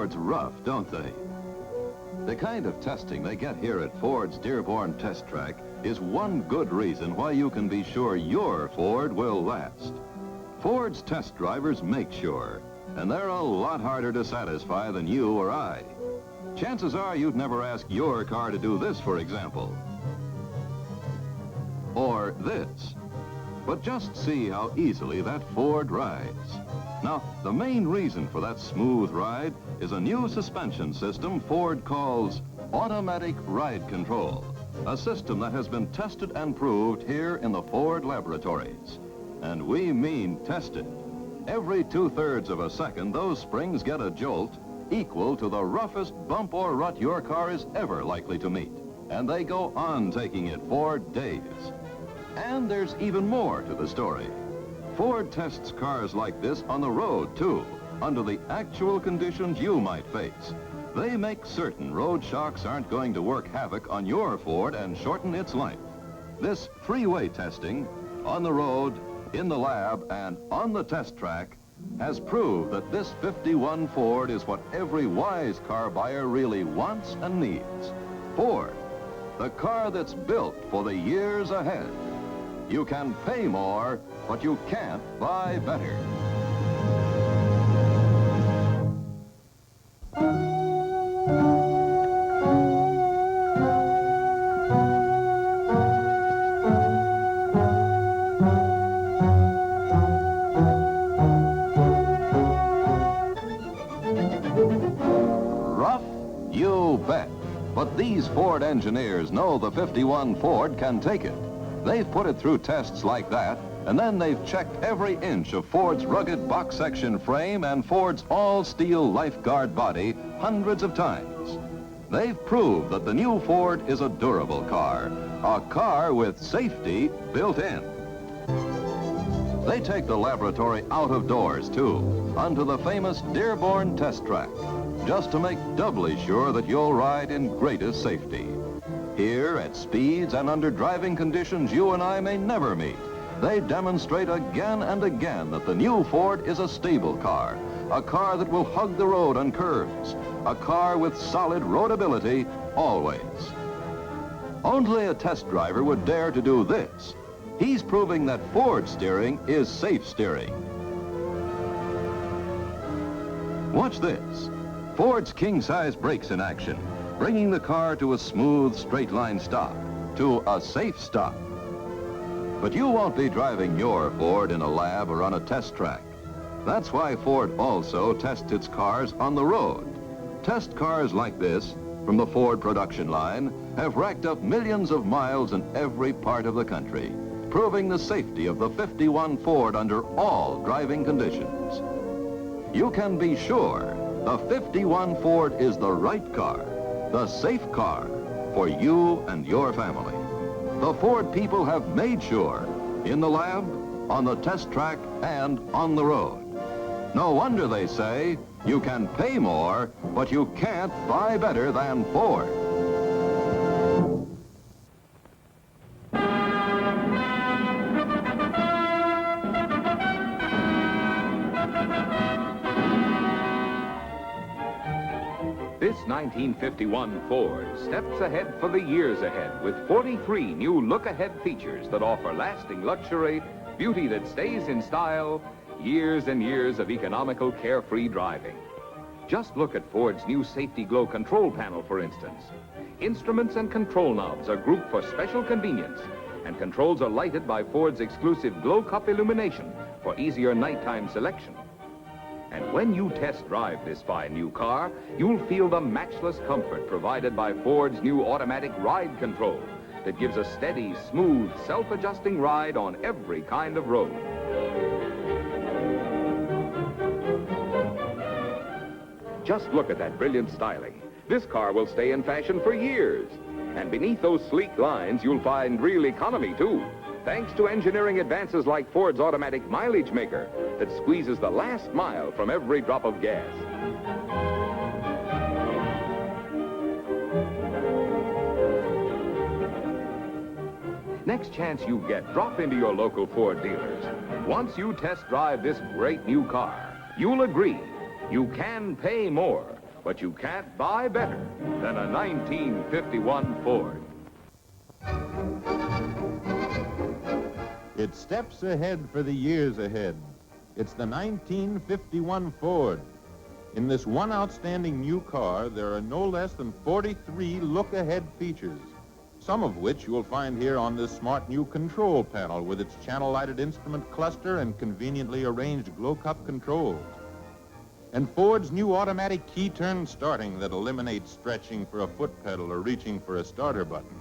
Fords rough, don't they? The kind of testing they get here at Ford's Dearborn Test Track is one good reason why you can be sure your Ford will last. Ford's test drivers make sure, and they're a lot harder to satisfy than you or I. Chances are you'd never ask your car to do this, for example. Or this. But just see how easily that Ford rides. Now, the main reason for that smooth ride is a new suspension system Ford calls automatic ride control, a system that has been tested and proved here in the Ford laboratories. And we mean tested. Every 2/3 of a second, those springs get a jolt equal to the roughest bump or rut your car is ever likely to meet. And they go on taking it for days. And there's even more to the story. Ford tests cars like this on the road, too, under the actual conditions you might face. They make certain road shocks aren't going to work havoc on your Ford and shorten its life. This three-way testing, on the road, in the lab, and on the test track, has proved that this 51 Ford is what every wise car buyer really wants and needs. Ford, the car that's built for the years ahead. You can pay more, but you can't buy better. Rough? You bet. But these Ford engineers know the 51 Ford can take it. They've put it through tests like that, and then they've checked every inch of Ford's rugged box section frame and Ford's all-steel lifeguard body hundreds of times. They've proved that the new Ford is a durable car, a car with safety built in. They take the laboratory out of doors, too, onto the famous Dearborn Test Track, just to make doubly sure that you'll ride in greatest safety. Here, at speeds and under driving conditions you and I may never meet, they demonstrate again and again that the new Ford is a stable car, a car that will hug the road on curves, a car with solid roadability always. Only a test driver would dare to do this. He's proving that Ford steering is safe steering. Watch this. Ford's king-size brakes in action, bringing the car to a smooth, straight-line stop, to a safe stop. But you won't be driving your Ford in a lab or on a test track. That's why Ford also tests its cars on the road. Test cars like this, from the Ford production line, have racked up millions of miles in every part of the country, proving the safety of the 51 Ford under all driving conditions. You can be sure the 51 Ford is the right car, the safe car for you and your family. The Ford people have made sure, in the lab, on the test track, and on the road. No wonder they say, you can pay more, but you can't buy better than Ford. This 1951 Ford steps ahead for the years ahead with 43 new look-ahead features that offer lasting luxury, beauty that stays in style, years and years of economical, carefree driving. Just look at Ford's new Safety Glow control panel, for instance. Instruments and control knobs are grouped for special convenience, and controls are lighted by Ford's exclusive Glow Cup illumination for easier nighttime selection. And when you test drive this fine new car, you'll feel the matchless comfort provided by Ford's new automatic ride control that gives a steady, smooth, self-adjusting ride on every kind of road. Just look at that brilliant styling. This car will stay in fashion for years. And beneath those sleek lines, you'll find real economy, too, thanks to engineering advances like Ford's automatic mileage maker that squeezes the last mile from every drop of gas. Next chance you get, drop into your local Ford dealers. Once you test drive this great new car, you'll agree you can pay more, But you can't buy better than a 1951 Ford. It steps ahead for the years ahead. It's the 1951 Ford. In this one outstanding new car, there are no less than 43 look-ahead features, some of which you'll find here on this smart new control panel with its channel-lighted instrument cluster and conveniently arranged glow-cup controls. And Ford's new automatic key-turn starting that eliminates stretching for a foot pedal or reaching for a starter button.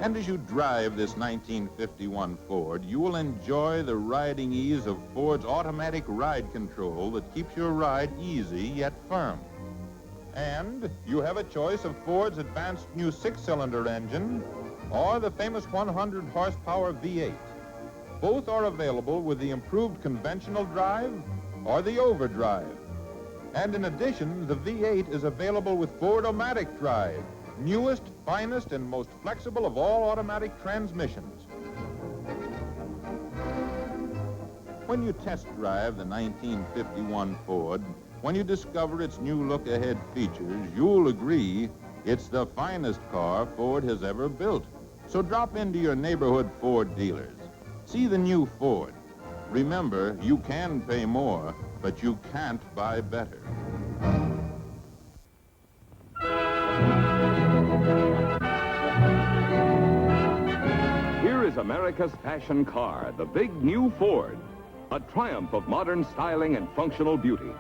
And as you drive this 1951 Ford, you will enjoy the riding ease of Ford's automatic ride control that keeps your ride easy yet firm. And you have a choice of Ford's advanced new 6-cylinder engine or the famous 100 horsepower V8. Both are available with the improved conventional drive or the overdrive. And in addition, the V8 is available with Ford-O-Matic drive, newest, finest, and most flexible of all automatic transmissions. When you test drive the 1951 Ford, when you discover its new look-ahead features, you'll agree it's the finest car Ford has ever built. So drop into your neighborhood Ford dealers. See the new Ford. Remember, you can pay more, but you can't buy better. Here is America's fashion car, the big new Ford, a triumph of modern styling and functional beauty.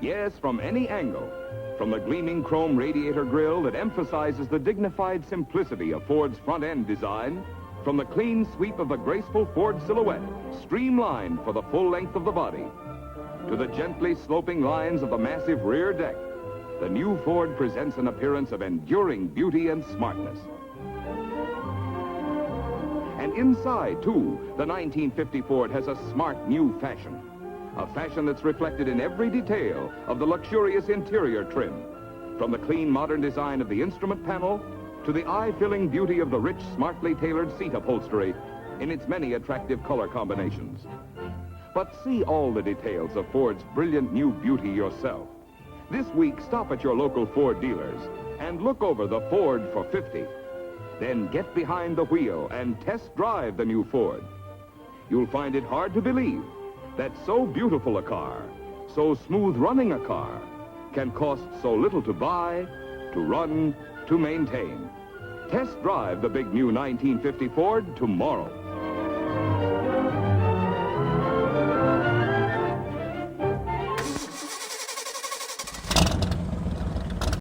Yes, from any angle, from the gleaming chrome radiator grille that emphasizes the dignified simplicity of Ford's front-end design, from the clean sweep of the graceful Ford silhouette, streamlined for the full length of the body, to the gently sloping lines of the massive rear deck, the new Ford presents an appearance of enduring beauty and smartness. And inside, too, the 1950 Ford has a smart new fashion. A fashion that's reflected in every detail of the luxurious interior trim, from the clean modern design of the instrument panel to the eye-filling beauty of the rich, smartly tailored seat upholstery in its many attractive color combinations. But see all the details of Ford's brilliant new beauty yourself. This week, stop at your local Ford dealers and look over the Ford for 50. Then get behind the wheel and test drive the new Ford. You'll find it hard to believe that so beautiful a car, so smooth running a car, can cost so little to buy, to run, to maintain. Test drive the big new 1950 Ford tomorrow.